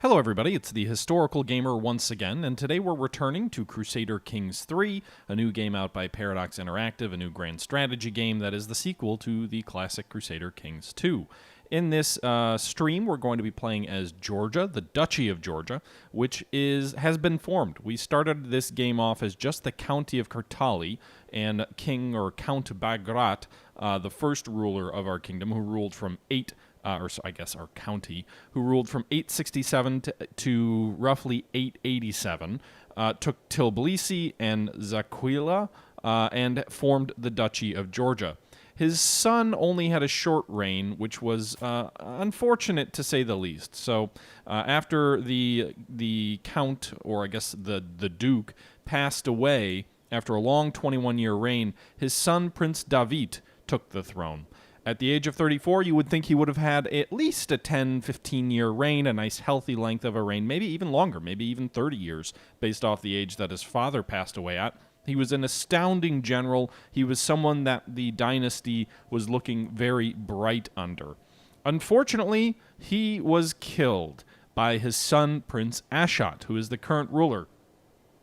Hello everybody, it's the Historical Gamer once again, and today we're returning to Crusader Kings III, a new game out by Paradox Interactive, a new grand strategy game that is the sequel to the classic Crusader Kings II. In this stream, we're going to be playing as Georgia, the Duchy of Georgia, which has been formed. We started this game off as just the County of Kartali, and King or Count Bagrat, the first ruler of our kingdom, who ruled from our county, who ruled from 867 to roughly 887, took Tbilisi and Zaquila, and formed the Duchy of Georgia. His son only had a short reign, which was unfortunate to say the least. So after the count, or I guess the duke, passed away after a long 21-year reign, his son Prince David took the throne. At the age of 34, you would think he would have had at least a 10, 15-year reign, a nice healthy length of a reign, maybe even longer, maybe even 30 years, based off the age that his father passed away at. He was an astounding general. He was someone that the dynasty was looking very bright under. Unfortunately, he was killed by his son, Prince Ashut, who is the current ruler.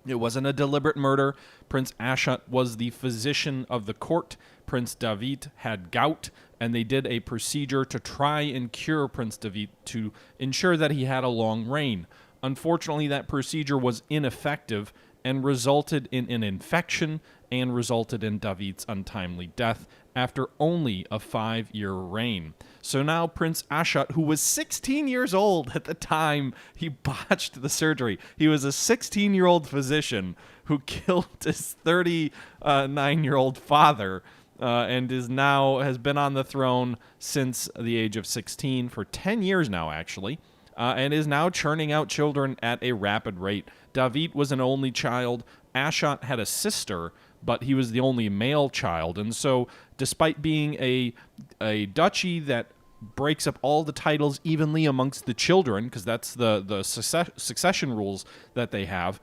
It wasn't a deliberate murder. Prince Ashut was the physician of the court. Prince David had gout, and they did a procedure to try and cure Prince David to ensure that he had a long reign. Unfortunately, that procedure was ineffective and resulted in an infection and resulted in David's untimely death after only a 5-year reign. So now Prince Ashut, who was 16 years old at the time he botched the surgery, he was a 16-year-old physician who killed his 39-year-old father, and has been on the throne since the age of 16 for 10 years now, actually, and is now churning out children at a rapid rate. David was an only child. Ashut had a sister, but he was the only male child, and so despite being a duchy that breaks up all the titles evenly amongst the children, because that's the succession rules that they have,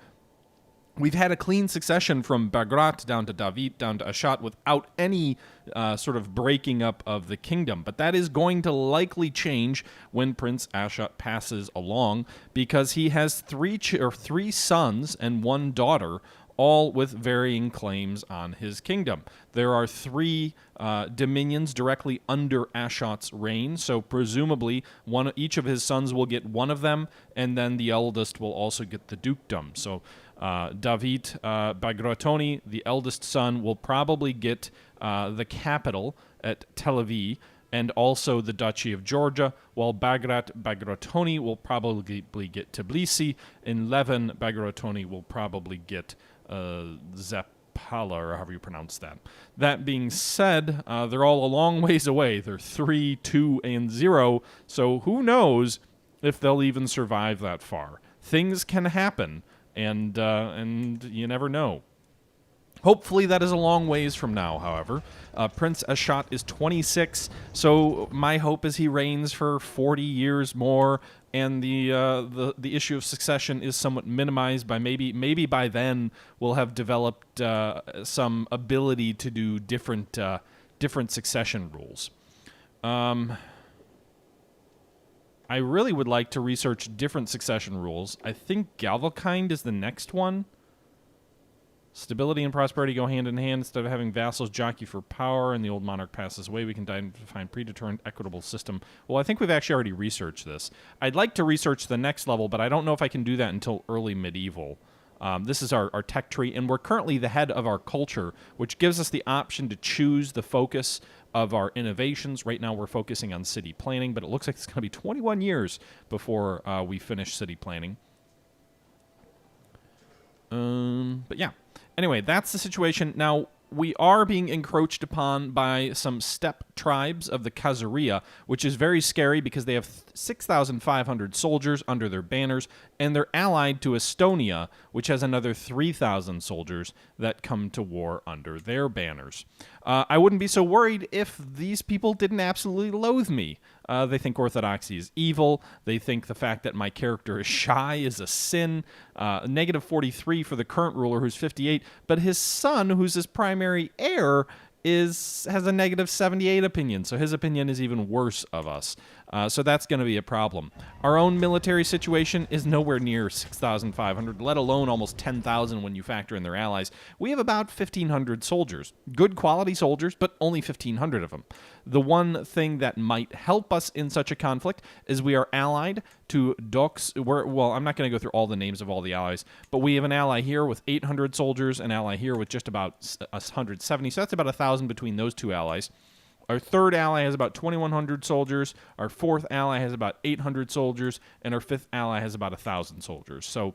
we've had a clean succession from Bagrat down to David, down to Ashut, without any sort of breaking up of the kingdom. But that is going to likely change when Prince Ashut passes along, because he has three sons and one daughter, all with varying claims on his kingdom. There are 3 dominions directly under Ashut's reign, so presumably each of his sons will get one of them, and then the eldest will also get the dukedom. So David Bagratoni, the eldest son, will probably get the capital at Tel Aviv, and also the Duchy of Georgia, while Bagratoni will probably get Tbilisi, and Levin Bagratoni will probably get Zapala, or however you pronounce that. That being said, they're all a long ways away. They're 3, 2, and 0, so who knows if they'll even survive that far. Things can happen, and you never know. Hopefully that is a long ways from now, however. Prince Ashut is 26, so my hope is he reigns for 40 years more, and the issue of succession is somewhat minimized by maybe by then we'll have developed some ability to do different succession rules. I really would like to research different succession rules. I think Galvalkind is the next one. Stability and prosperity go hand in hand. Instead of having vassals jockey for power and the old monarch passes away, we can define predetermined equitable system. Well, I think we've actually already researched this. I'd like to research the next level, but I don't know if I can do that until early medieval. This is our tech tree, and we're currently the head of our culture, which gives us the option to choose the focus of our innovations. Right now we're focusing on city planning, but it looks like it's going to be 21 years before we finish city planning. But yeah. Anyway, that's the situation. Now, we are being encroached upon by some steppe tribes of the Khazaria, which is very scary because they have 6,500 soldiers under their banners, and they're allied to Estonia, which has another 3,000 soldiers that come to war under their banners. I wouldn't be so worried if these people didn't absolutely loathe me. They think orthodoxy is evil. They think the fact that my character is shy is a sin. Negative 43 for the current ruler, who's 58, but his son, who's his primary heir, has a negative 78 opinion, so his opinion is even worse of us. So that's going to be a problem. Our own military situation is nowhere near 6,500, let alone almost 10,000 when you factor in their allies. We have about 1,500 soldiers. Good quality soldiers, but only 1,500 of them. The one thing that might help us in such a conflict is we are allied to well, I'm not going to go through all the names of all the allies, but we have an ally here with 800 soldiers, an ally here with just about 170, so that's about 1,000 between those two allies. Our third ally has about 2,100 soldiers, our fourth ally has about 800 soldiers, and our fifth ally has about 1,000 soldiers. So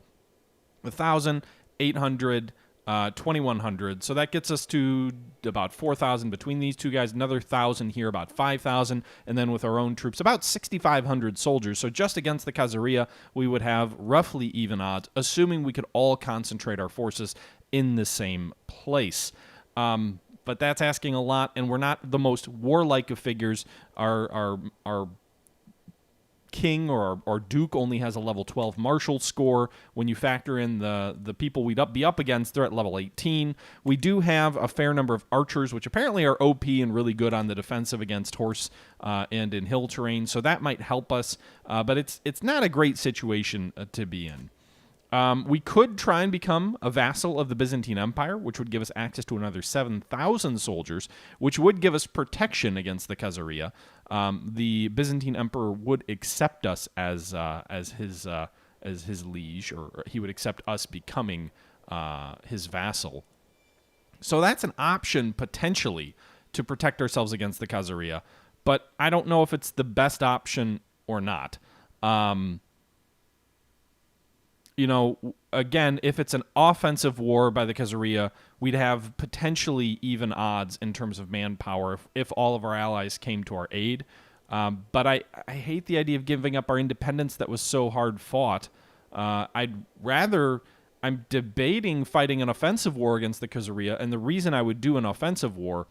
1,000, 800, 2,100. So that gets us to about 4,000 between these two guys, another 1,000 here, about 5,000, and then with our own troops, about 6,500 soldiers. So just against the Khazaria, we would have roughly even odds, assuming we could all concentrate our forces in the same place. But that's asking a lot, and we're not the most warlike of figures. Our king or our duke only has a level 12 martial score. When you factor in the people we'd be up against, they're at level 18. We do have a fair number of archers, which apparently are OP and really good on the defensive against horse and in hill terrain, so that might help us. But it's not a great situation to be in. We could try and become a vassal of the Byzantine Empire, which would give us access to another 7,000 soldiers, which would give us protection against the Khazaria. The Byzantine Emperor would accept us as his liege, or he would accept us becoming his vassal. So that's an option potentially to protect ourselves against the Khazaria, but I don't know if it's the best option or not. Again, if it's an offensive war by the Khazaria, we'd have potentially even odds in terms of manpower if all of our allies came to our aid. But I hate the idea of giving up our independence that was so hard fought. I'm debating fighting an offensive war against the Khazaria, and the reason I would do an offensive war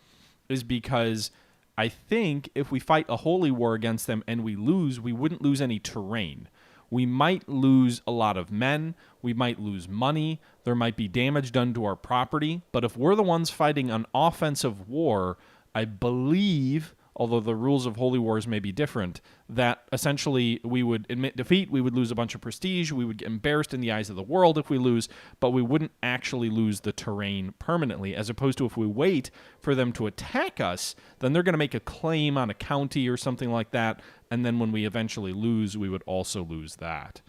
is because I think if we fight a holy war against them and we lose, we wouldn't lose any terrain. We might lose a lot of men, we might lose money, there might be damage done to our property, but if we're the ones fighting an offensive war, I believe, although the rules of holy wars may be different, that essentially we would admit defeat, we would lose a bunch of prestige, we would get embarrassed in the eyes of the world if we lose, but we wouldn't actually lose the terrain permanently, as opposed to if we wait for them to attack us, then they're going to make a claim on a county or something like that, and then when we eventually lose, we would also lose that.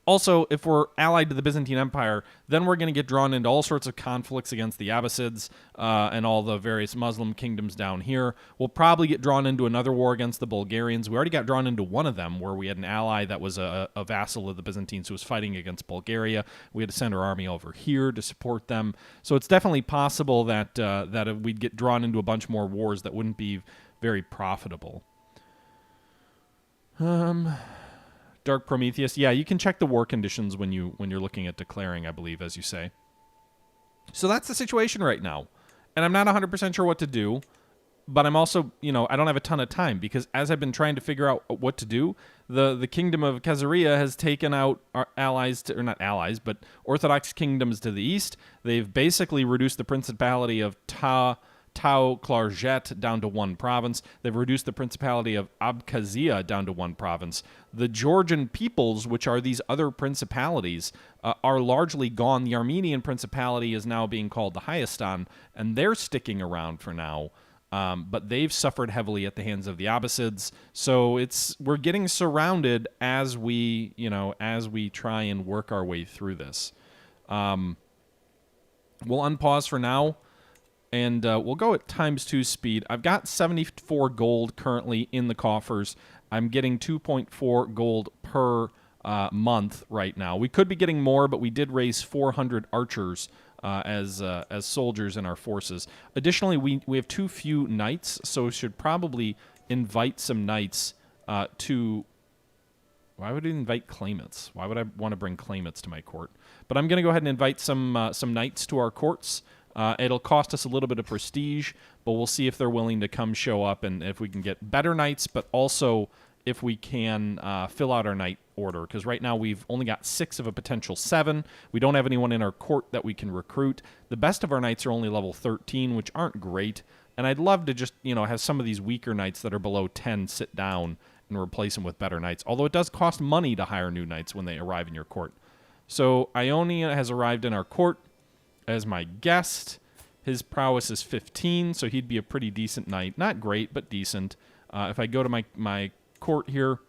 Also, if we're allied to the Byzantine Empire, then we're going to get drawn into all sorts of conflicts against the Abbasids and all the various Muslim kingdoms down here. We'll probably get drawn into another war against the Bulgarians. We already got drawn into one of them where we had an ally that was a vassal of the Byzantines who was fighting against Bulgaria. We had to send our army over here to support them. So it's definitely possible that we'd get drawn into a bunch more wars that wouldn't be very profitable. Dark Prometheus. Yeah, you can check the war conditions when you're looking at declaring, I believe, as you say. So that's the situation right now. And I'm not 100% sure what to do, but I'm also, I don't have a ton of time because as I've been trying to figure out what to do, the kingdom of Khazaria has taken out our allies, or not allies, but Orthodox kingdoms to the east. They've basically reduced the principality of Tau Klarjet down to one province. They've reduced the principality of Abkhazia down to one province. The Georgian peoples, which are these other principalities, are largely gone. The Armenian principality is now being called the Hayastan, and they're sticking around for now. But they've suffered heavily at the hands of the Abbasids. So we're getting surrounded as we try and work our way through this. We'll unpause for now. And we'll go at ×2 speed. I've got 74 gold currently in the coffers. I'm getting 2.4 gold per month right now. We could be getting more, but we did raise 400 archers as soldiers in our forces. Additionally, we have too few knights, so we should probably invite some knights to... Why would I invite claimants? Why would I want to bring claimants to my court? But I'm going to go ahead and invite some knights to our courts. It'll cost us a little bit of prestige, but we'll see if they're willing to come show up and if we can get better knights, but also if we can fill out our knight order. Because right now we've only got 6 of a potential 7. We don't have anyone in our court that we can recruit. The best of our knights are only level 13, which aren't great. And I'd love to just, have some of these weaker knights that are below 10 sit down and replace them with better knights. Although it does cost money to hire new knights when they arrive in your court. So Ionia has arrived in our court as my guest. His prowess is 15, so he'd be a pretty decent knight. Not great, but decent. If I go to my court here,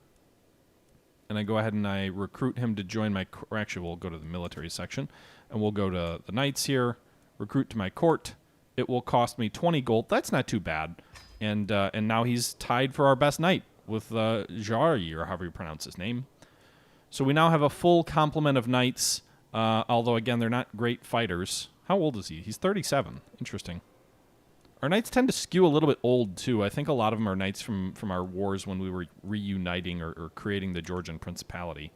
and I go ahead and I recruit him to join my... Or actually, we'll go to the military section, and we'll go to the knights here, recruit to my court. It will cost me 20 gold. That's not too bad. And now he's tied for our best knight with Jari, or however you pronounce his name. So we now have a full complement of knights, although, again, they're not great fighters. How old is he? He's 37. Interesting. Our knights tend to skew a little bit old, too. I think a lot of them are knights from our wars when we were reuniting or creating the Georgian Principality.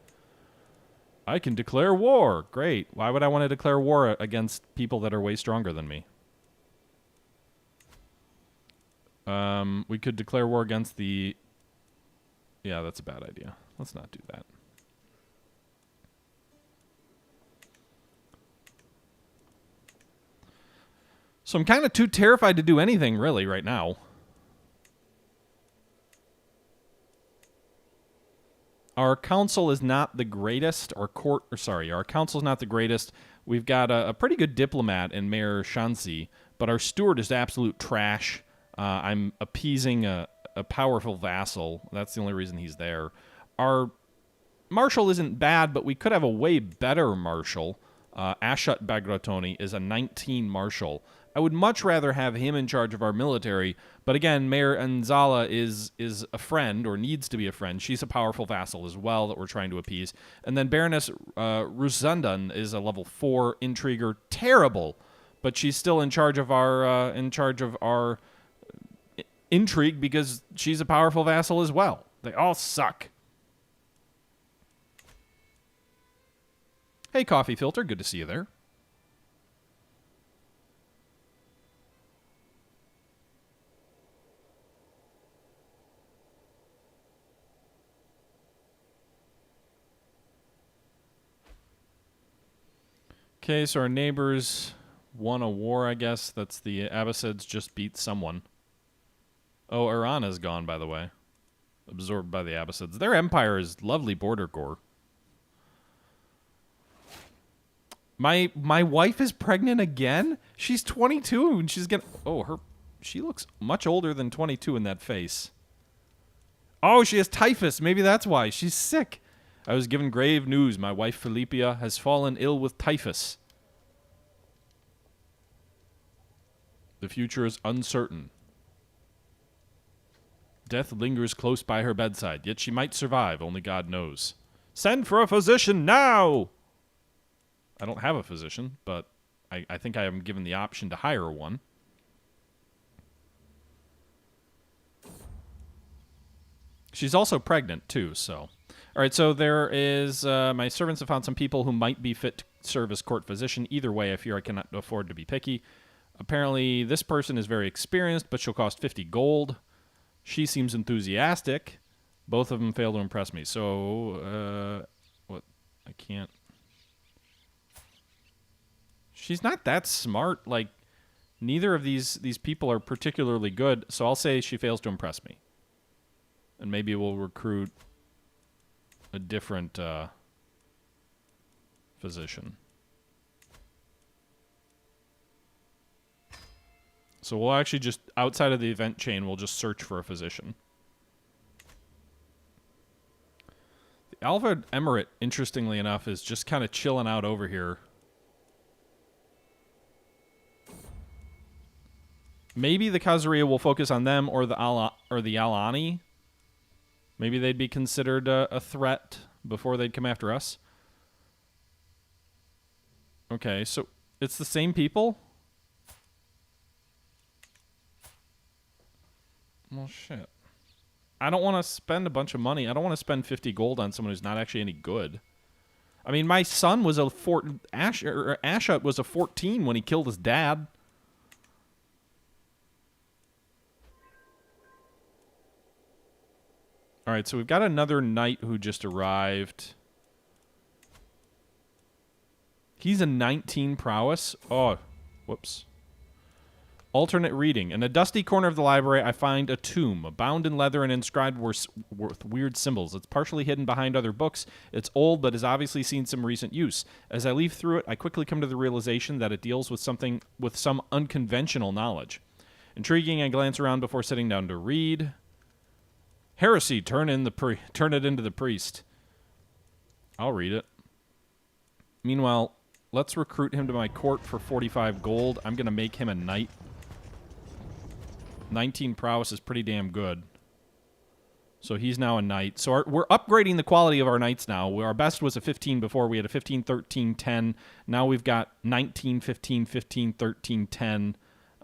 I can declare war. Great. Why would I want to declare war against people that are way stronger than me? We could declare war against the... Yeah, that's a bad idea. Let's not do that. So I'm kind of too terrified to do anything, really, right now. Our council is not the greatest. Our council is not the greatest. We've got a pretty good diplomat in Mayor Shansi, but our steward is absolute trash. I'm appeasing a powerful vassal. That's the only reason he's there. Our marshal isn't bad, but we could have a way better marshal. Ashut Bagratoni is a 19 marshal. I would much rather have him in charge of our military, but again, Mayor Anzala is a friend, or needs to be a friend. She's a powerful vassal as well that we're trying to appease. And then Baroness Rusandan is a level 4 intriguer. Terrible, but she's still in charge of our intrigue because she's a powerful vassal as well. They all suck. Hey, Coffee Filter, good to see you there. Okay, so our neighbors won a war, I guess. That's the Abbasids just beat someone. Oh, Iran is gone, by the way. Absorbed by the Abbasids. Their empire is lovely border gore. My wife is pregnant again? She's 22 and she's getting... Oh, she looks much older than 22 in that face. Oh, she has typhus. Maybe that's why. She's sick. I was given grave news. My wife, Philippia, has fallen ill with typhus. The future is uncertain. Death lingers close by her bedside, yet she might survive. Only God knows. Send for a physician now! I don't have a physician, but I think I am given the option to hire one. She's also pregnant, too, so... All right, so there is... my servants have found some people who might be fit to serve as court physician. Either way, I fear I cannot afford to be picky. Apparently, this person is very experienced, but she'll cost 50 gold. She seems enthusiastic. Both of them fail to impress me. So, what? I can't... She's not that smart. Like, neither of these people are particularly good, so I'll say she fails to impress me. And maybe we'll recruit a different physician. So we'll actually just, outside of the event chain, we'll just search for a physician. The Alva Emirate, interestingly enough, is just kind of chilling out over here. Maybe the Khazariya will focus on them or the Alani. Maybe they'd be considered a threat before they'd come after us. Okay, so it's the same people? Well, shit. I don't want to spend a bunch of money. I don't want to spend 50 gold on someone who's not actually any good. I mean, my son was Ashut was a 14 when he killed his dad. All right, so we've got another knight who just arrived. He's a 19 prowess. Oh, whoops. Alternate reading. In a dusty corner of the library, I find a tomb, bound in leather and inscribed with weird symbols. It's partially hidden behind other books. It's old, but has obviously seen some recent use. As I leaf through it, I quickly come to the realization that it deals with something with some unconventional knowledge. Intriguing, I glance around before sitting down to read. Heresy, turn it into the priest. I'll read it. Meanwhile, let's recruit him to my court for 45 gold. I'm going to make him a knight. 19 prowess is pretty damn good. So he's now a knight. So we're upgrading the quality of our knights now. Our best was a 15 before. We had a 15, 13, 10. Now we've got 19, 15, 15, 13, 10,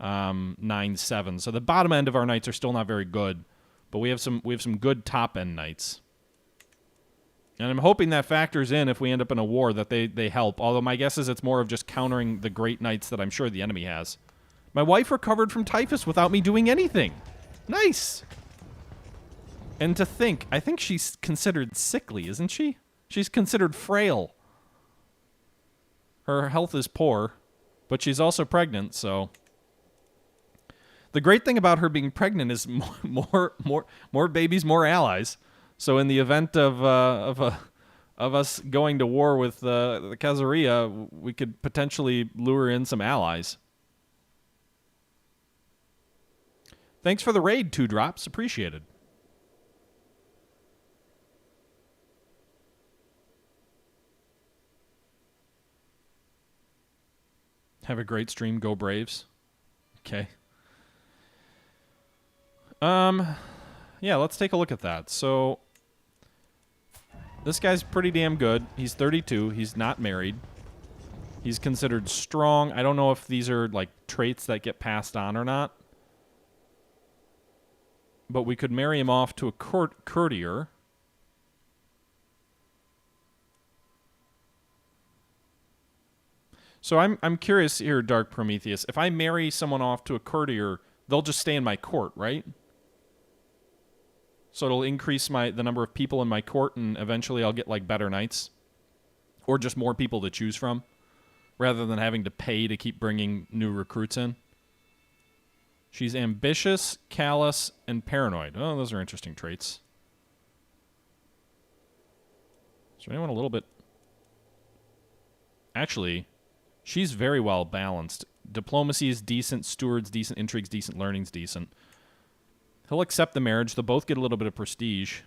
9, 7. So the bottom end of our knights are still not very good. But we have some good top-end knights. And I'm hoping that factors in if we end up in a war that they help. Although my guess is it's more of just countering the great knights that I'm sure the enemy has. My wife recovered from typhus without me doing anything. Nice. And to think, I think she's considered sickly, isn't she? She's considered frail. Her health is poor, but she's also pregnant, so... The great thing about her being pregnant is more babies, more allies. So in the event of us going to war with the Caesarea, we could potentially lure in some allies. Thanks for the raid, 2 drops. Appreciated. Have a great stream. Go Braves. Okay. Yeah, let's take a look at that. So, this guy's pretty damn good. He's 32. He's not married. He's considered strong. I don't know if these are, like, traits that get passed on or not. But we could marry him off to a courtier. So I'm curious here, Dark Prometheus. If I marry someone off to a courtier, they'll just stay in my court, right? So it'll increase the number of people in my court, and eventually I'll get, like, better knights. Or just more people to choose from, rather than having to pay to keep bringing new recruits in. She's ambitious, callous, and paranoid. Oh, those are interesting traits. Is there anyone a little bit... Actually, she's very well balanced. Diplomacy is decent, steward's decent, intrigue's decent, learning's decent. He'll accept the marriage. They'll both get a little bit of prestige.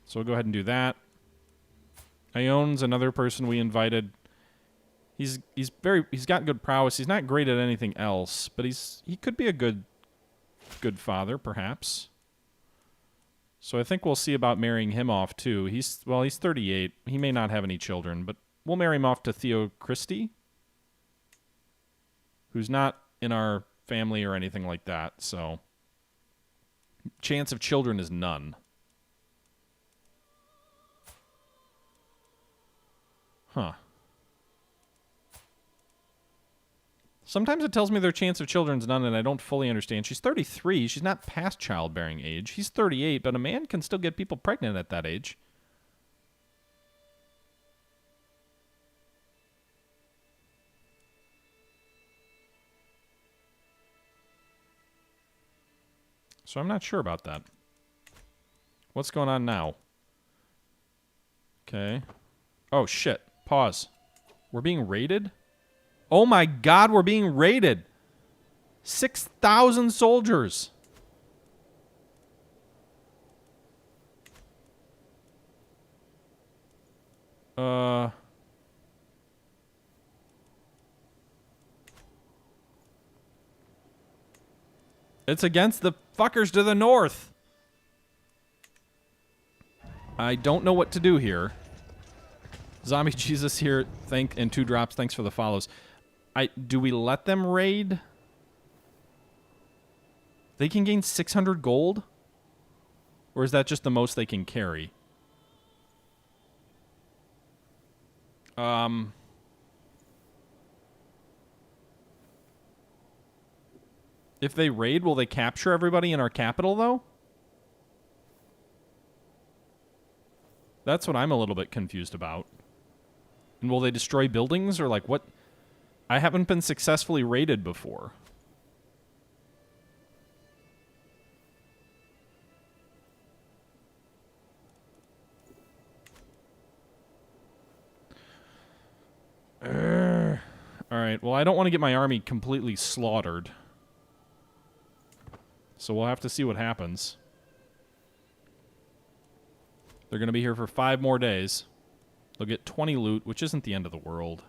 So we'll go ahead and do that. Ion's another person we invited. He's got good prowess. He's not great at anything else, but he could be a good father, perhaps. So I think we'll see about marrying him off too. He's 38. He may not have any children, but we'll marry him off to Theo Christie, who's not in our family or anything like that. So chance of children is none. Huh. Sometimes it tells me their chance of children's none, and I don't fully understand. She's 33. She's not past childbearing age. He's 38, but a man can still get people pregnant at that age. So I'm not sure about that. What's going on now? Okay. Oh, shit. Pause. We're being raided? Oh my god, we're being raided. 6,000 soldiers. It's against the fuckers to the north. I don't know what to do here. Zombie Jesus here, and 2 drops, thanks for the follows. Do we let them raid? They can gain 600 gold? Or is that just the most they can carry? If they raid, will they capture everybody in our capital, though? That's what I'm a little bit confused about. And will they destroy buildings, or like what? I haven't been successfully raided before. Alright, well, I don't want to get my army completely slaughtered. So we'll have to see what happens. They're going to be here for 5 more days. They'll get 20 loot, which isn't the end of the world.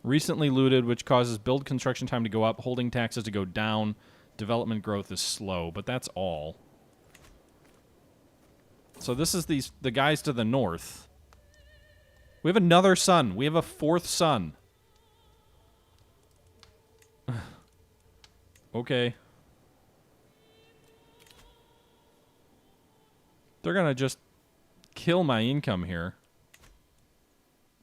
Recently looted, which causes build construction time to go up, holding taxes to go down. Development growth is slow, but that's all. So this is the guys to the north. We have another sun. We have a 4th sun. Okay. They're gonna just kill my income here.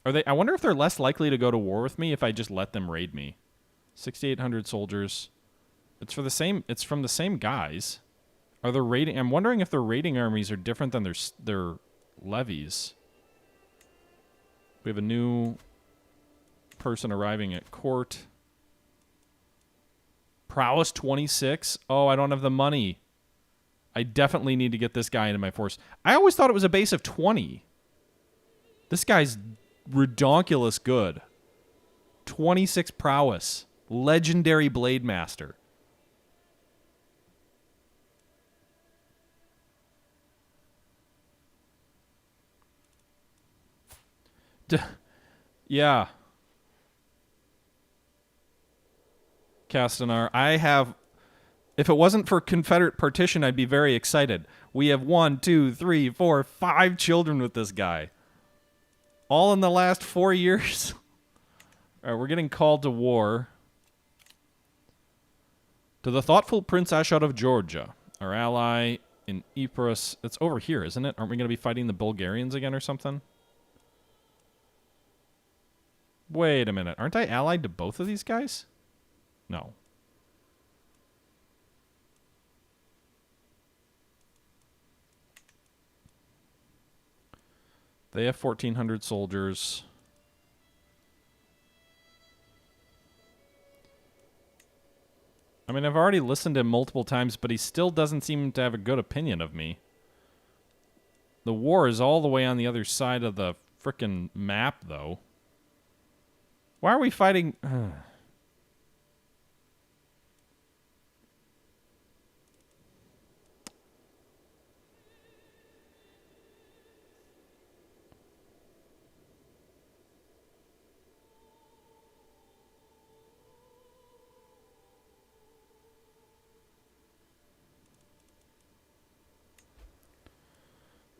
Are they? I wonder if they're less likely to go to war with me if I just let them raid me. 6,800 soldiers. It's for the same. It's from the same guys. Are they raiding? I'm wondering if their raiding armies are different than their levies. We have a new person arriving at court. Prowess 26. Oh, I don't have the money. I definitely need to get this guy into my force. I always thought it was a base of 20. This guy's redonkulous good. 26 prowess. Legendary blade master. Yeah. Castanar, I have... If it wasn't for Confederate partition, I'd be very excited. We have 1, 2, 3, 4, 5 children with this guy. All in the last 4 years. All right, we're getting called to war. To the thoughtful Prince Ashut of Georgia, our ally in Ypres. It's over here, isn't it? Aren't we going to be fighting the Bulgarians again or something? Wait a minute. Aren't I allied to both of these guys? No. They have 1,400 soldiers. I mean, I've already listened to him multiple times, but he still doesn't seem to have a good opinion of me. The war is all the way on the other side of the frickin' map, though. Why are we fighting...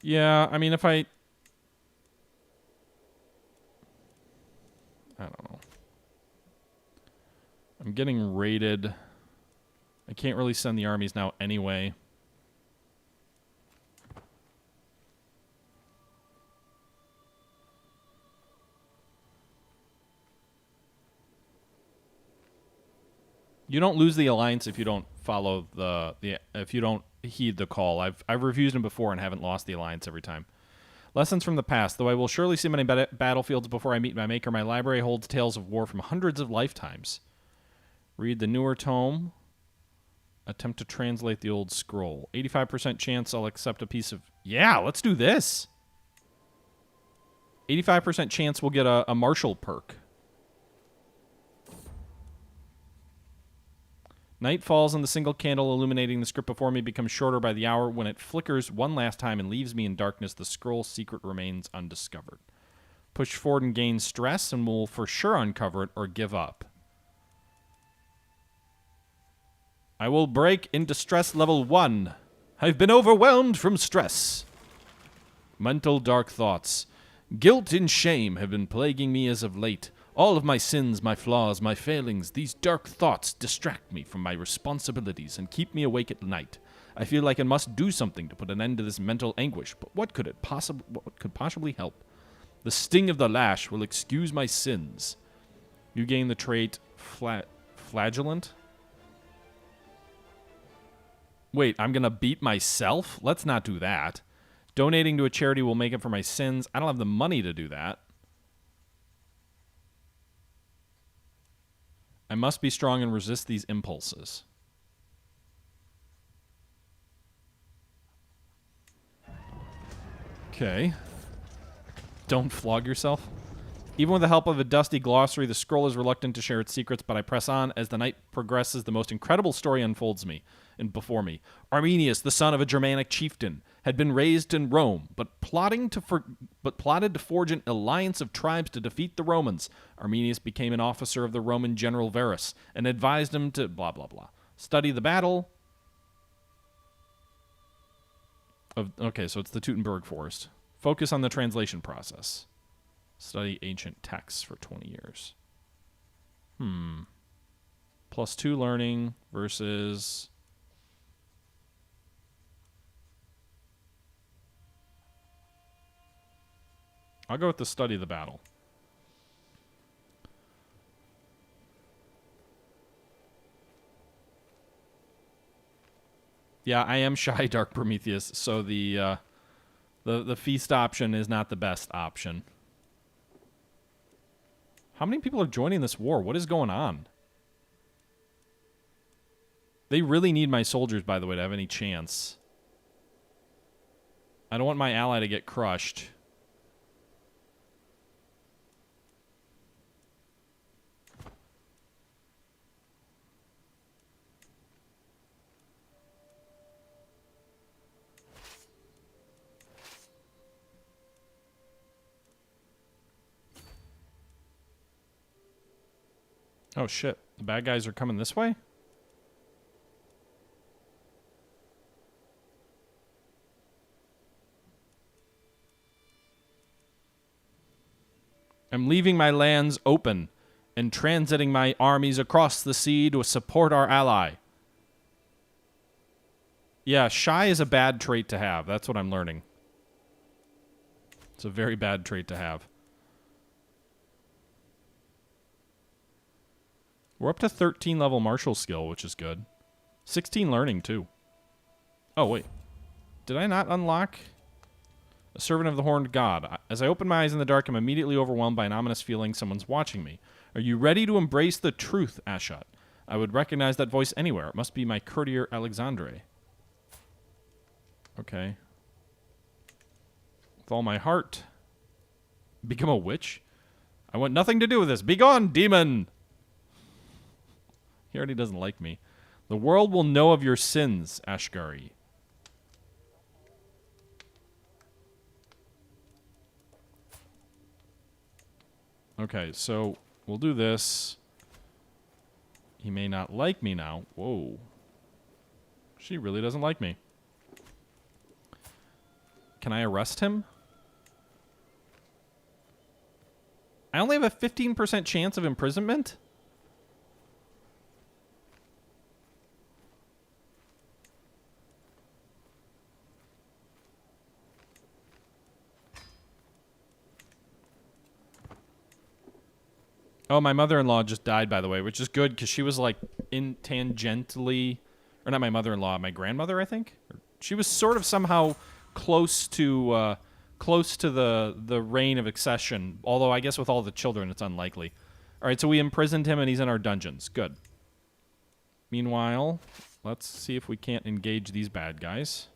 Yeah, I mean, if I don't know. I'm getting raided. I can't really send the armies now anyway. You don't lose the alliance if you don't follow if you don't heed the call. I've refused him before and haven't lost the alliance every time. Lessons from the past. Though I will surely see many battlefields before I meet my maker, my library holds tales of war from hundreds of lifetimes. Read the newer tome. Attempt to translate the old scroll. 85% chance I'll accept a piece of... Yeah, let's do this. 85% chance we'll get a martial perk. Night falls and the single candle illuminating the script before me becomes shorter by the hour. When it flickers one last time and leaves me in darkness, the scroll's secret remains undiscovered. Push forward and gain stress, and we'll for sure uncover it or give up. I will break into stress level 1. I've been overwhelmed from stress. Mental dark thoughts. Guilt and shame have been plaguing me as of late. All of my sins, my flaws, my failings, these dark thoughts distract me from my responsibilities and keep me awake at night. I feel like I must do something to put an end to this mental anguish, but what could possibly help? The sting of the lash will excuse my sins. You gain the trait flagellant? Wait, I'm going to beat myself? Let's not do that. Donating to a charity will make up for my sins. I don't have the money to do that. I must be strong and resist these impulses. Okay. Don't flog yourself. Even with the help of a dusty glossary, the scroll is reluctant to share its secrets, but I press on. As the night progresses, the most incredible story unfolds before me. Arminius, the son of a Germanic chieftain, had been raised in Rome, but plotted to forge an alliance of tribes to defeat the Romans. Arminius became an officer of the Roman general Varus and advised him to blah, blah, blah. Study the battle. Okay, so it's the Teutoburg Forest. Focus on the translation process. Study ancient texts for 20 years. +2 learning versus... I'll go with the study the battle. Yeah, I am shy, Dark Prometheus, so the feast option is not the best option. How many people are joining this war? What is going on? They really need my soldiers, by the way, to have any chance. I don't want my ally to get crushed. Oh, shit. The bad guys are coming this way? I'm leaving my lands open and transiting my armies across the sea to support our ally. Yeah, shy is a bad trait to have. That's what I'm learning. It's a very bad trait to have. We're up to 13 level martial skill, which is good. 16 learning, too. Oh, wait. Did I not unlock a servant of the horned god? As I open my eyes in the dark, I'm immediately overwhelmed by an ominous feeling someone's watching me. Are you ready to embrace the truth, Ashut? I would recognize that voice anywhere. It must be my courtier Alexandre. Okay. With all my heart. Become a witch? I want nothing to do with this. Begone, demon! He already doesn't like me. The world will know of your sins, Ashgari. Okay, so we'll do this. He may not like me now. Whoa. She really doesn't like me. Can I arrest him? I only have a 15% chance of imprisonment? Oh, my mother-in-law just died, by the way, which is good because she was like tangentially, or not my mother-in-law, my grandmother, I think. She was sort of somehow close to the reign of accession. Although I guess with all the children, it's unlikely. All right, so we imprisoned him and he's in our dungeons. Good. Meanwhile, let's see if we can't engage these bad guys.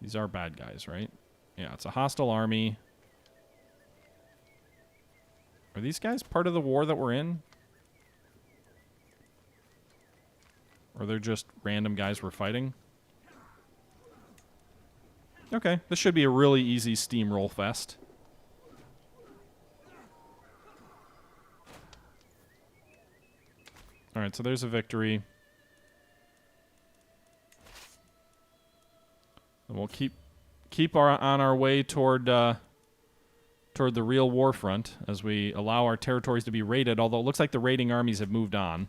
These are bad guys, right? Yeah, it's a hostile army. Are these guys part of the war that we're in? Or they're just random guys we're fighting? Okay, this should be a really easy steamroll fest. Alright, so there's a victory. And we'll keep on our way toward the real war front as we allow our territories to be raided, although it looks like the raiding armies have moved on.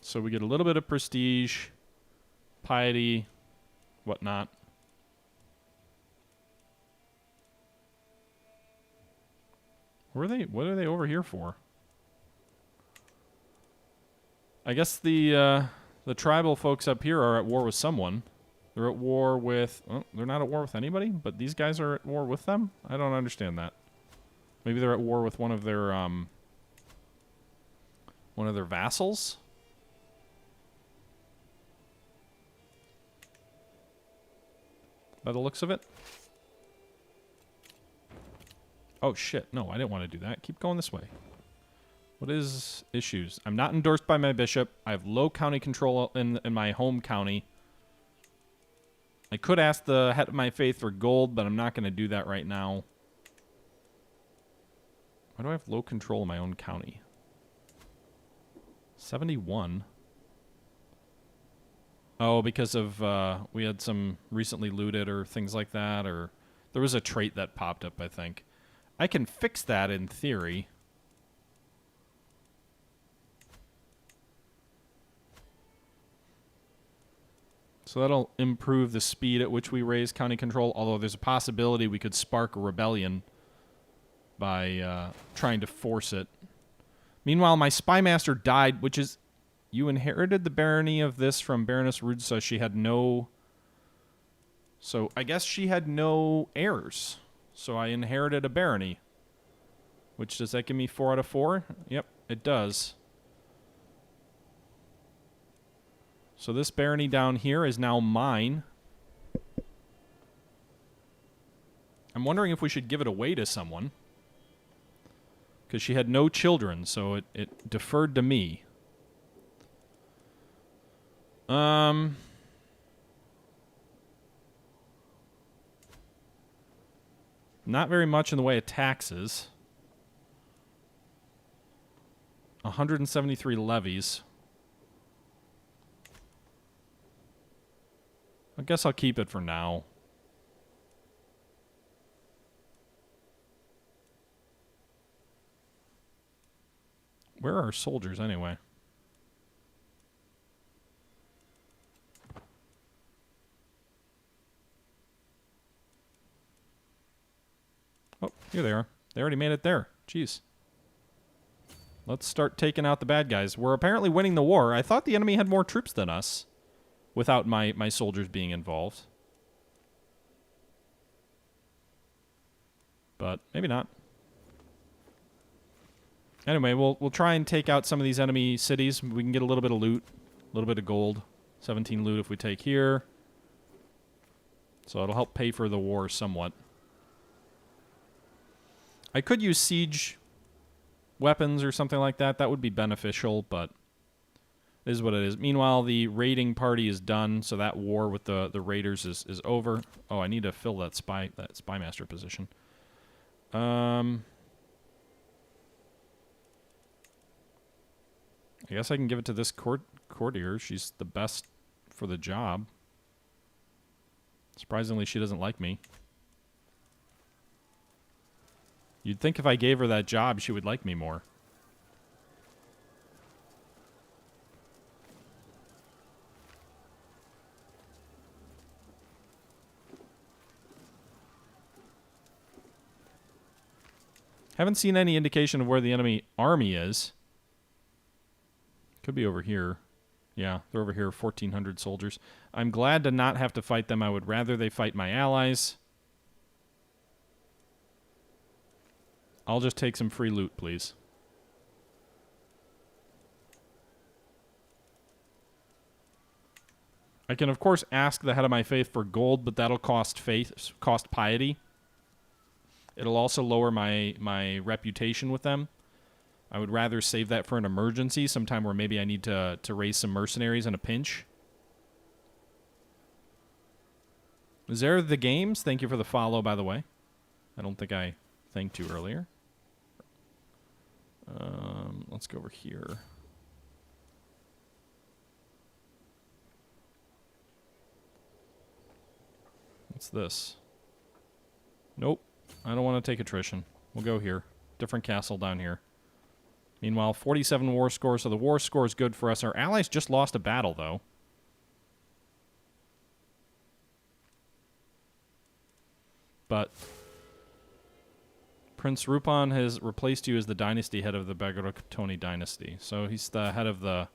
So we get a little bit of prestige, piety, whatnot. What are they over here for? I guess the tribal folks up here are at war with someone. They're at war with... Oh, they're not at war with anybody, but these guys are at war with them? I don't understand that. Maybe they're at war with one of their One of their vassals? By the looks of it. Oh, shit. No, I didn't want to do that. Keep going this way. What is issues? I'm not endorsed by my bishop. I have low county control in my home county. I could ask the head of my faith for gold, but I'm not going to do that right now. Why do I have low control in my own county? 71. Oh, because of we had some recently looted or things like that, or there was a trait that popped up, I think. I can fix that in theory. So that'll improve the speed at which we raise county control, although there's a possibility we could spark a rebellion by trying to force it. Meanwhile, my spymaster died, which is... You inherited the barony of this from Baroness Rudsa. She had no... So I guess she had no heirs. So I inherited a barony. Which, does that give me 4 out of 4? Yep, it does. So this barony down here is now mine. I'm wondering if we should give it away to someone. Because she had no children, so it deferred to me. Not very much in the way of taxes. 173 levies. I guess I'll keep it for now. Where are our soldiers anyway? Oh, here they are. They already made it there. Jeez. Let's start taking out the bad guys. We're apparently winning the war. I thought the enemy had more troops than us without my soldiers being involved. But maybe not. Anyway, we'll try and take out some of these enemy cities. We can get a little bit of loot, a little bit of gold. 17 loot if we take here. So it'll help pay for the war somewhat. I could use siege weapons or something like that. That would be beneficial, but it is what it is. Meanwhile, the raiding party is done, so that war with the raiders is over. Oh, I need to fill that spymaster position. I guess I can give it to this courtier. She's the best for the job. Surprisingly, she doesn't like me. You'd think if I gave her that job, she would like me more. Haven't seen any indication of where the enemy army is. Could be over here. Yeah, they're over here, 1,400 soldiers. I'm glad to not have to fight them. I would rather they fight my allies. I'll just take some free loot, please. I can, of course, ask the head of my faith for gold, but that'll cost piety. It'll also lower my reputation with them. I would rather save that for an emergency, sometime where maybe I need to raise some mercenaries in a pinch. Is there the games? Thank you for the follow, by the way. I don't think I thanked you earlier. Let's go over here. What's this? Nope. I don't want to take attrition. We'll go here. Different castle down here. Meanwhile, 47 war score, so the war score is good for us. Our allies just lost a battle, though. But Prince Rupan has replaced you as the dynasty head of the Bagratoni dynasty. So he's the head of the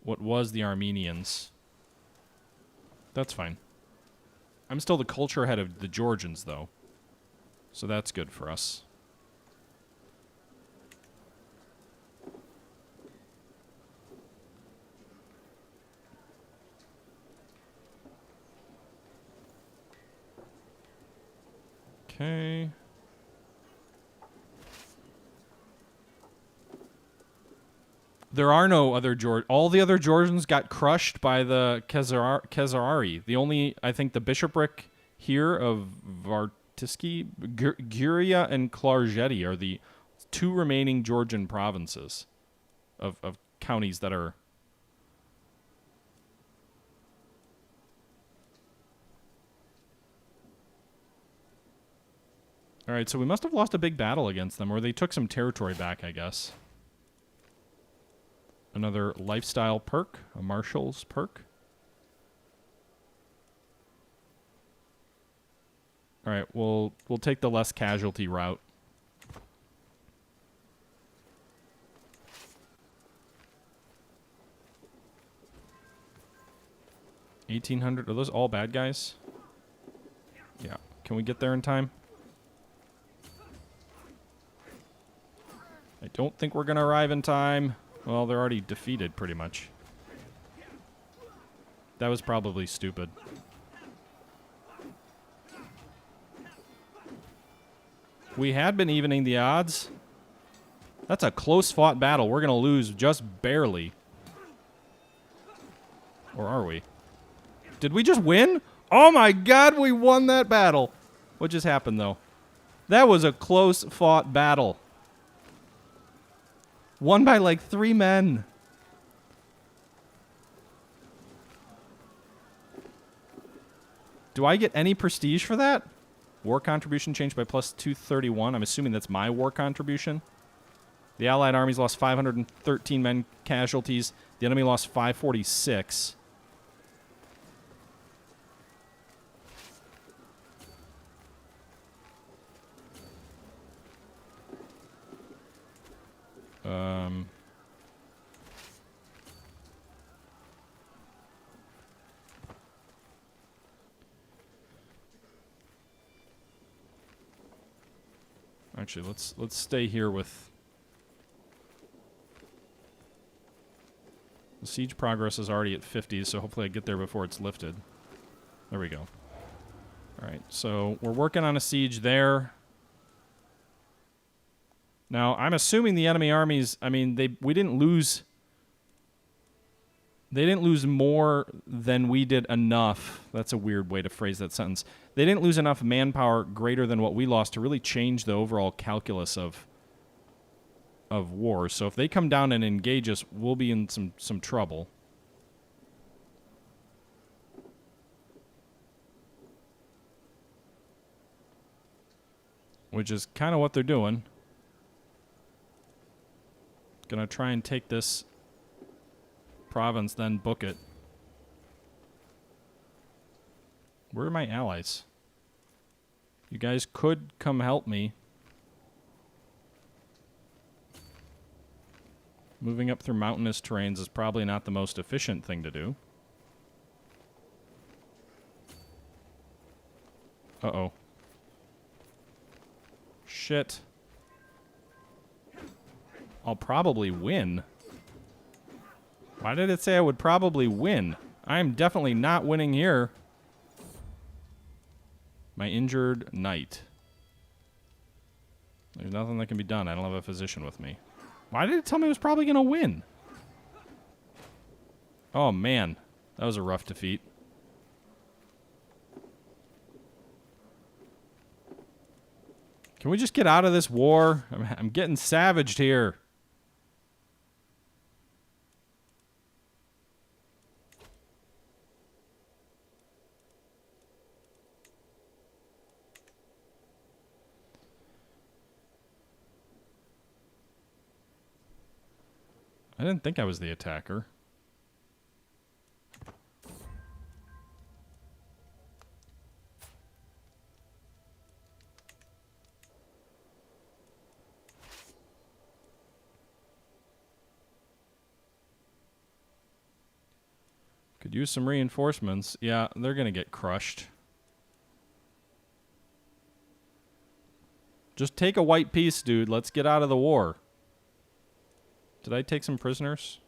what was the Armenians. That's fine. I'm still the culture head of the Georgians, though. So that's good for us. Okay. There are no other George. All the other Georgians got crushed by the Khazari. The only, I think, the bishopric here of Vartiski, Guria, and Klarjeti are the two remaining Georgian provinces of counties that are. All right, so we must have lost a big battle against them, or they took some territory back, I guess. Another lifestyle perk, a marshal's perk. All right, we'll take the less casualty route. 1,800. Are those all bad guys? Yeah. Can we get there in time? I don't think we're gonna arrive in time. Well, they're already defeated, pretty much. That was probably stupid. We had been evening the odds. That's a close-fought battle. We're going to lose just barely. Or are we? Did we just win? Oh my god, we won that battle. What just happened, though? That was a close-fought battle. Won by like 3 men. Do I get any prestige for that? War contribution changed by plus 231. I'm assuming that's my war contribution. The Allied armies lost 513 men casualties. The enemy lost 546. Actually, let's stay here with the siege progress is already at 50, so hopefully I get there before it's lifted. There we go. All right, so we're working on a siege there. Now, I'm assuming the enemy armies, I mean, we didn't lose. They didn't lose more than we did enough. That's a weird way to phrase that sentence. They didn't lose enough manpower greater than what we lost to really change the overall calculus of war. So if they come down and engage us, we'll be in some trouble. Which is kind of what they're doing. Gonna try and take this province, then book it. Where are my allies? You guys could come help me. Moving up through mountainous terrains is probably not the most efficient thing to do. Uh-oh. Shit. I'll probably win. Why did it say I would probably win? I'm definitely not winning here. My injured knight. There's nothing that can be done. I don't have a physician with me. Why did it tell me I was probably going to win? Oh, man. That was a rough defeat. Can we just get out of this war? I'm getting savaged here. I didn't think I was the attacker. Could use some reinforcements. Yeah, they're going to get crushed. Just take a white piece, dude. Let's get out of the war. Did I take some prisoners?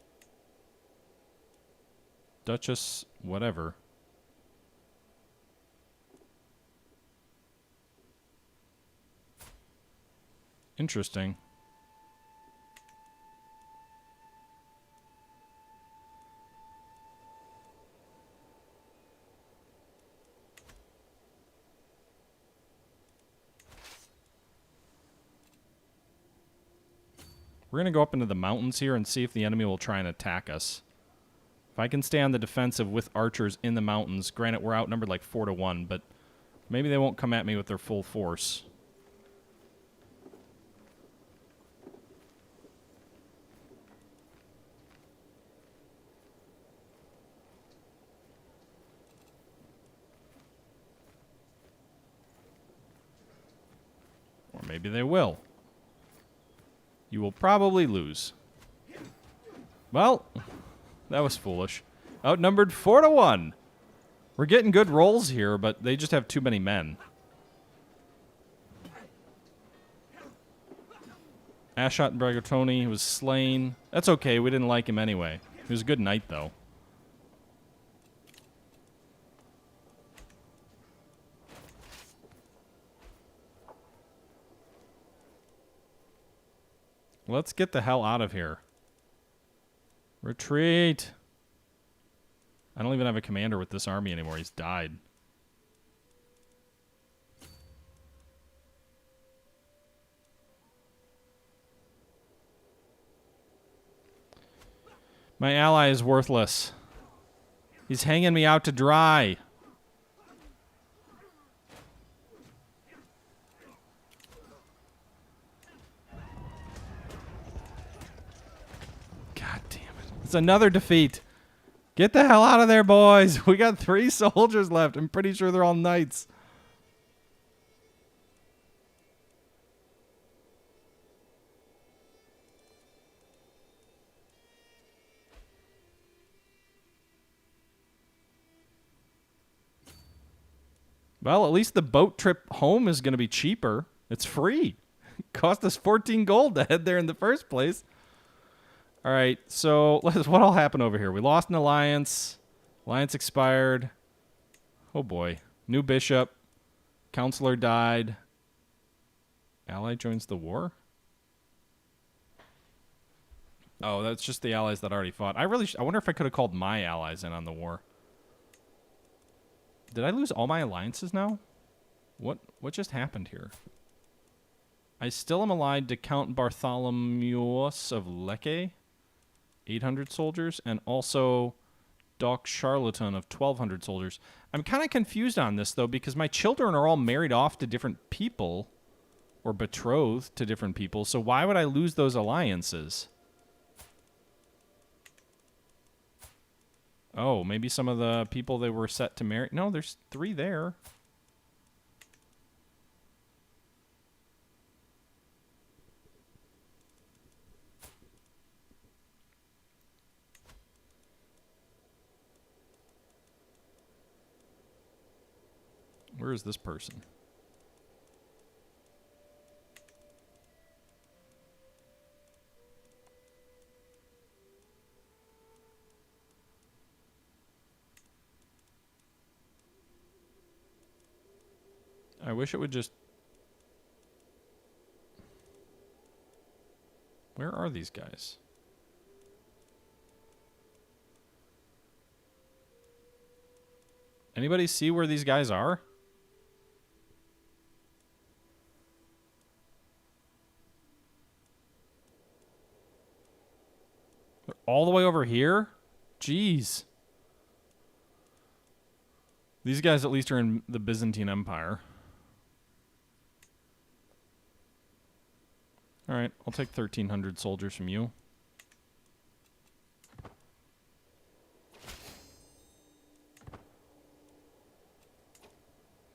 Duchess, whatever. Interesting. We're going to go up into the mountains here and see if the enemy will try and attack us. If I can stay on the defensive with archers in the mountains, granted we're outnumbered like 4-1, but maybe they won't come at me with their full force. Or maybe they will. You will probably lose. Well, that was foolish. Outnumbered 4-1. We're getting good rolls here, but they just have too many men. Ashut and Bragatoni was slain. That's okay, we didn't like him anyway. He was a good knight, though. Let's get the hell out of here. Retreat. I don't even have a commander with this army anymore. He's died. My ally is worthless. He's hanging me out to dry. God damn it. It's another defeat. Get the hell out of there, boys. We got 3 soldiers left. I'm pretty sure they're all knights. Well, at least the boat trip home is going to be cheaper. It's free. It cost us 14 gold to head there in the first place. All right, so what'll happen over here? We lost an alliance. Alliance expired. Oh boy. New bishop. Counselor died. Ally joins the war? Oh, that's just the allies that already fought. I wonder if I could have called my allies in on the war. Did I lose all my alliances now? What just happened here? I still am allied to Count Bartholomeus of Lecce, 800 soldiers, and also Doc Charlatan of 1,200 soldiers. I'm kind of confused on this, though, because my children are all married off to different people, or betrothed to different people, so why would I lose those alliances? Oh, maybe some of the people they were set to marry. No, there's 3 there. Where is this person? I wish it would just... Where are these guys? Anybody see where these guys are? They're all the way over here? Jeez. These guys at least are in the Byzantine Empire. Alright, I'll take 1,300 soldiers from you.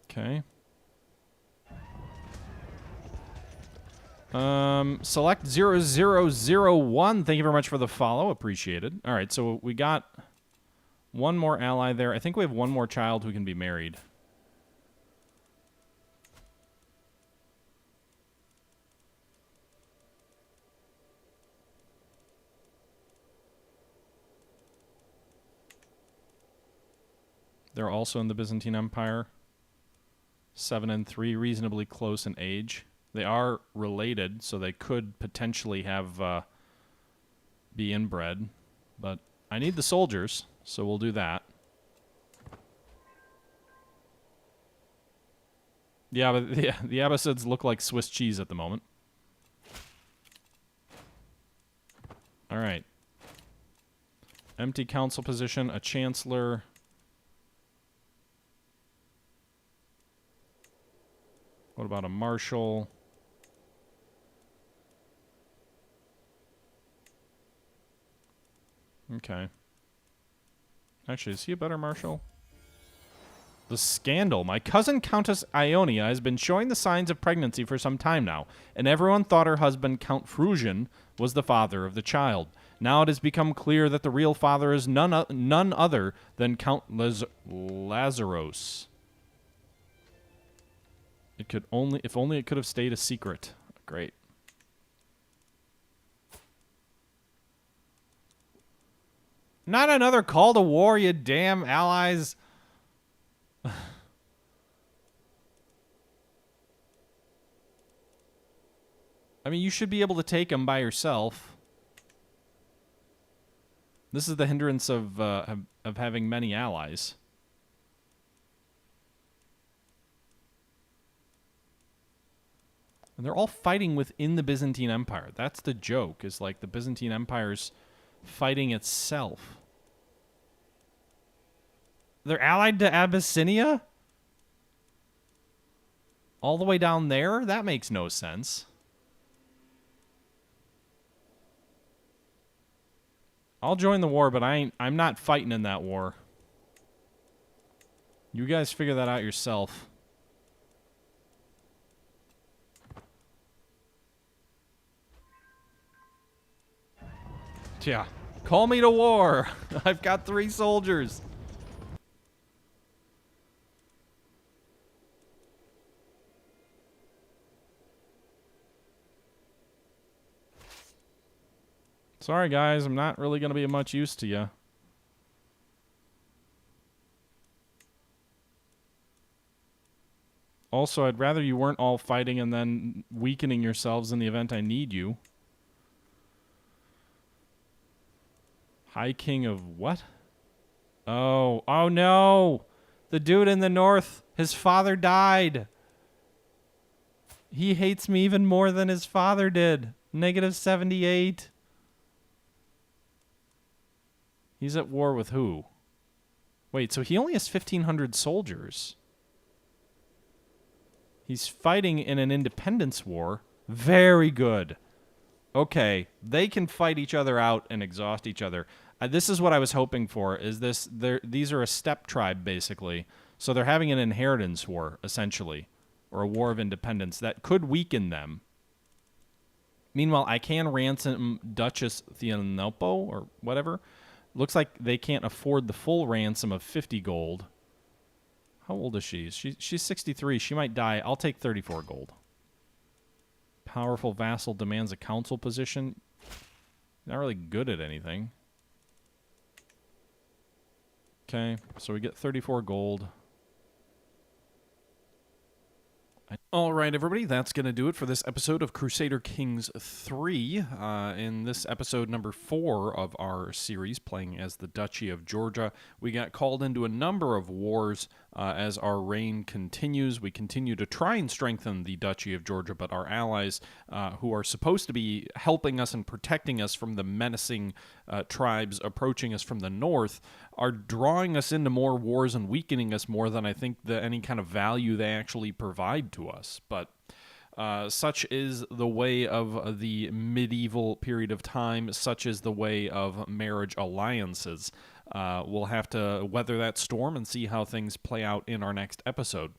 Okay. Select 0001. Thank you very much for the follow. Appreciated. Alright, so we got one more ally there. I think we have one more child who can be married. They're also in the Byzantine Empire. 7 and 3, reasonably close in age. They are related, so they could potentially have be inbred. But I need the soldiers, so we'll do that. Yeah, but the Abbasids look like Swiss cheese at the moment. All right. Empty council position, a chancellor. What about a marshal? Okay. Actually, is he a better marshal? The scandal. My cousin Countess Ionia has been showing the signs of pregnancy for some time now, and everyone thought her husband, Count Frusian, was the father of the child. Now it has become clear that the real father is none other than Count Lazaros. If only it could have stayed a secret. Great. Not another call to war, you damn allies. I mean, you should be able to take them by yourself. This is the hindrance of having many allies. And they're all fighting within the Byzantine Empire. That's the joke, is like the Byzantine Empire's fighting itself. They're allied to Abyssinia? All the way down there? That makes no sense. I'll join the war, but I'm not fighting in that war. You guys figure that out yourself. Yeah. Call me to war. I've got 3 soldiers. Sorry, guys. I'm not really going to be of much use to you. Also, I'd rather you weren't all fighting and then weakening yourselves in the event I need you. High King of what? Oh no! The dude in the north, his father died. He hates me even more than his father did. -78. He's at war with who? Wait, so he only has 1,500 soldiers. He's fighting in an independence war. Very good. Okay, they can fight each other out and exhaust each other. This is what I was hoping for. These are a steppe tribe, basically. So they're having an inheritance war, essentially. Or a war of independence that could weaken them. Meanwhile, I can ransom Duchess Theonopo, or whatever. Looks like they can't afford the full ransom of 50 gold. How old is she? She's 63. She might die. I'll take 34 gold. Powerful vassal demands a council position. Not really good at anything. Okay, so we get 34 gold. All right, everybody, that's going to do it for this episode of Crusader Kings III. In this episode number 4 of our series, playing as the Duchy of Georgia, we got called into a number of wars as our reign continues. We continue to try and strengthen the Duchy of Georgia, but our allies, who are supposed to be helping us and protecting us from the menacing tribes approaching us from the north, are drawing us into more wars and weakening us more than I think any kind of value they actually provide to us. But such is the way of the medieval period of time. Such is the way of marriage alliances. We'll have to weather that storm and see how things play out in our next episode.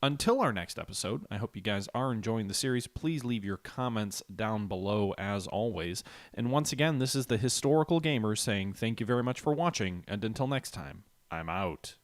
Until our next episode, I hope you guys are enjoying the series. Please leave your comments down below as always. And once again, this is the Historical Gamer saying thank you very much for watching, and until next time, I'm out.